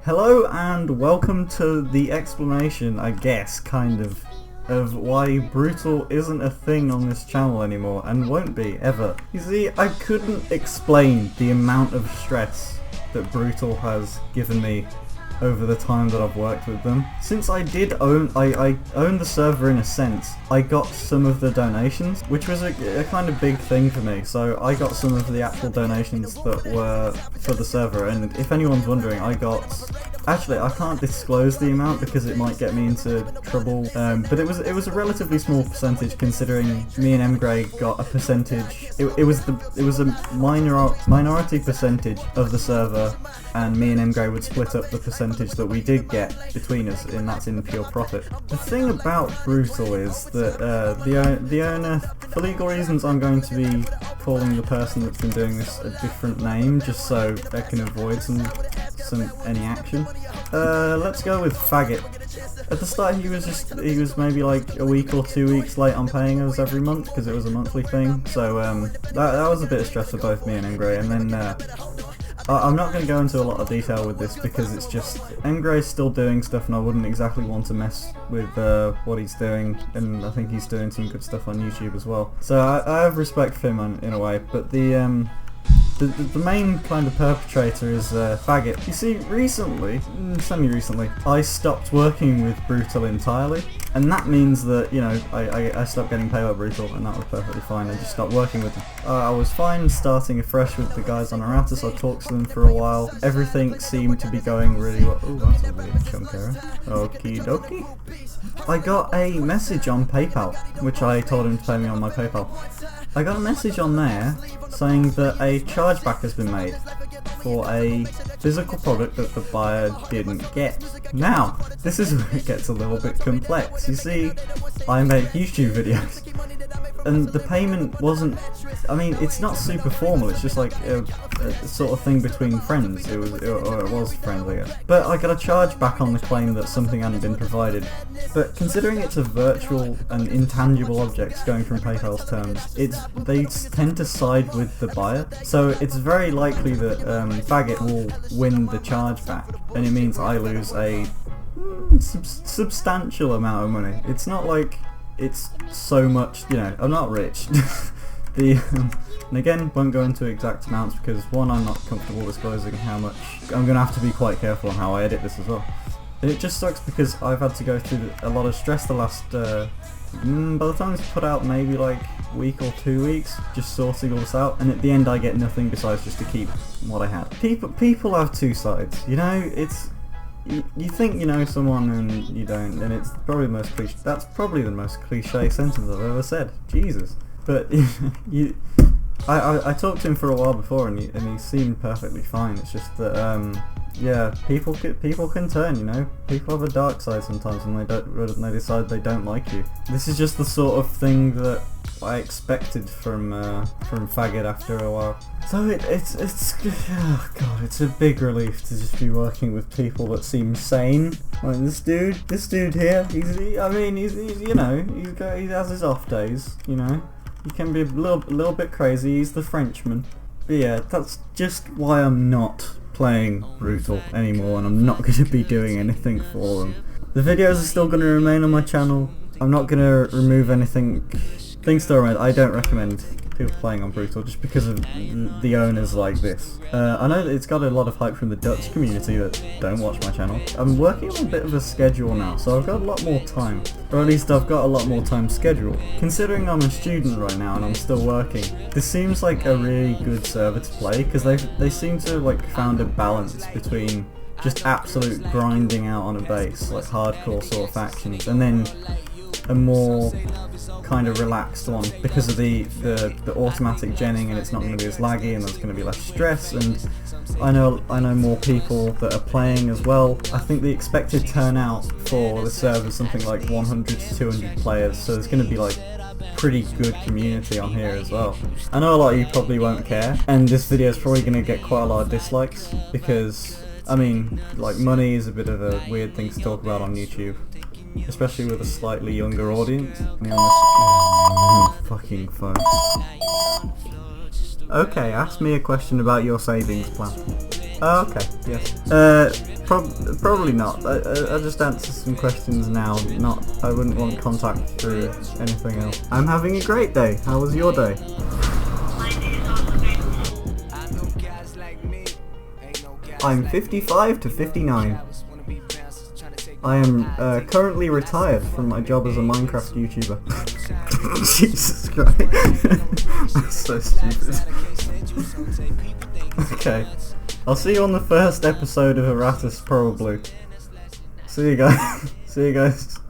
Hello and welcome to the explanation, I guess, kind of why Brutal isn't a thing on this channel anymore and won't be, ever. You see, I couldn't explain the amount of stress that Brutal has given me over the time that I've worked with them. Since I did own the server in a sense, I got some of the donations, which was a kind of big thing for me. So I got some of the actual donations that were for the server, and if anyone's wondering, actually, I can't disclose the amount because it might get me into trouble, but it was a relatively small percentage considering me and Emgray got a percentage. It was a minority percentage of the server, and me and Emgray would split up the percentage that we did get between us, and that's in pure profit. The thing about Brutal is that the owner, for legal reasons, I'm going to be calling the person that's been doing this a different name just so I can avoid any action. Let's go with Faggot. At the start he was maybe like a week or 2 weeks late on paying us every month because it was a monthly thing, so that was a bit of stress for both me and Emgray. And then I'm not going to go into a lot of detail with this because it's just Emgray's still doing stuff and I wouldn't exactly want to mess with what he's doing, and I think he's doing some good stuff on YouTube as well. So I have respect for him in a way, but the main kind of perpetrator is Faggot. You see, semi-recently, I stopped working with Brutal entirely, and that means that, you know, I stopped getting paid by Brutal, and that was perfectly fine. I just stopped working with them. I was fine starting afresh with the guys on Aratus. I talked to them for a while. Everything seemed to be going really well. Oh, that's a weird chunk error. Okie dokie. I got a message on PayPal, which I told him to pay me on my PayPal. I got a message on there saying that a chargeback has been made for a physical product that the buyer didn't get. Now, this is where it gets a little bit complex. You see, I make YouTube videos, and the payment wasn't, I mean, it's not super formal, it's just like a sort of thing between friends. It was friends, I guess. But I got a charge back on the claim that something hadn't been provided. But considering it's a virtual and intangible objects going from PayPal's terms, they tend to side with the buyer. So it's very likely that Faggot will win the charge back, and it means I lose a substantial amount of money. It's not like it's so much, you know, I'm not rich. And again, won't go into exact amounts because one, I'm not comfortable disclosing how much. I'm going to have to be quite careful on how I edit this as well. And it just sucks because I've had to go through a lot of stress the last, by the time it's put out, maybe like a week or 2 weeks, just sorting all this out, and at the end I get nothing besides just to keep what I had. People have two sides, you know. You think you know someone and you don't, and it's probably the most cliche. That's probably the most cliche sentence I've ever said. Jesus. But I talked to him for a while before, and he seemed perfectly fine. It's just that yeah, people can turn, you know. People have a dark side sometimes, and they decide they don't like you. This is just the sort of thing that I expected from Faggot after a while. So it's oh god, it's a big relief to just be working with people that seem sane. Like this dude here. He's you know, he has his off days, you know. He can be a little bit crazy. He's the Frenchman. But yeah, that's just why I'm not playing Brutal anymore, and I'm not going to be doing anything for them. The videos are still going to remain on my channel. I'm not going to remove anything. Things still remain. I don't recommend people playing on Brutal just because of the owners like this. I know that it's got a lot of hype from the Dutch community that don't watch my channel. I'm working on a bit of a schedule now, so I've got a lot more time. Or at least I've got a lot more time scheduled. Considering I'm a student right now and I'm still working, this seems like a really good server to play because they seem to like found a balance between just absolute grinding out on a base, like hardcore sort of factions, and then a more kind of relaxed one because of the automatic genning, and it's not going to be as laggy, and there's going to be less stress. And I know more people that are playing as well. I think the expected turnout for the server is something like 100 to 200 players, so there's going to be like pretty good community on here as well. I know a lot of you probably won't care, and this video is probably going to get quite a lot of dislikes because, I mean, like, money is a bit of a weird thing to talk about on YouTube, especially with a slightly younger audience. Fucking phone. Okay, ask me a question about your savings plan. Oh, okay, yes. Probably not. I'll just answer some questions now. I wouldn't want contact through anything else. I'm having a great day. How was your day? I'm 55 to 59. I am currently retired from my job as a Minecraft YouTuber. Jesus Christ. That's so stupid. Okay. I'll see you on the first episode of Erratus, probably. See you guys. See you guys.